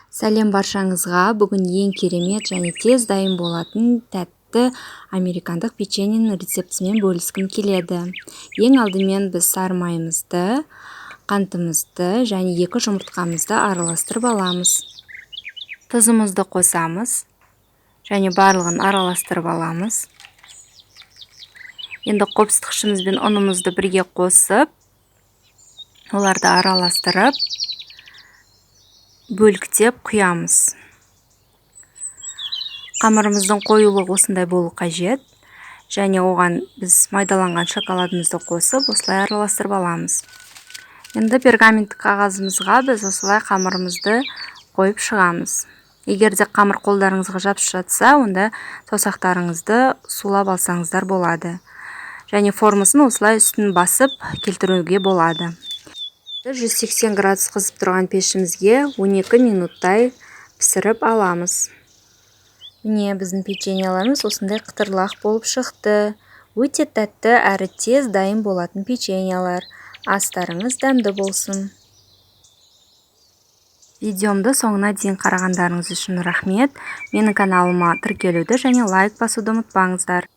Сәлем баршаңызға. Бүгін ең керемет және тез дайын болатын тәтті американдық печеньенің рецептімен бөліскім келеді. Ең алдымен біз сары майымызды, қантымызды және 2 жұмыртқамызды араластырып аламыз. Тұзымызды қосамыз және барлығын араластырып аламыз. Енді қопсытқышымыз бен ұнымызды бірге қосып, оларды араластырып, бөліктеп құямыз. Қамырымыздың қоюлығы осындай болу қажет. Және оған біз майдаланған шоколадымызды қосып, осылай араластырып аламыз. Енді пергамент қағазымызға біз осылай қамырымызды қойып шығамыз. Егер де қамыр қолдарыңызға жабысып жатса, онда саусақтарыңызды сулап алсаңыздар болады. Және формасын осылай үстін басып келтіруге болады. 180 градус қызып тұрған пешімізге 12 минуттай пісіріп аламыз. Міне біздің печеньелеріміз осындай қытырлақ болып шықты. Өте тәтті әрі тез дайын болатын печеньелер. Астарыңыз дәмді болсын. Видеомды соңына дейін қарағандарыңыз үшін рахмет. Менің каналыма тіркелуді және лайк басуды ұмытпаңыздар.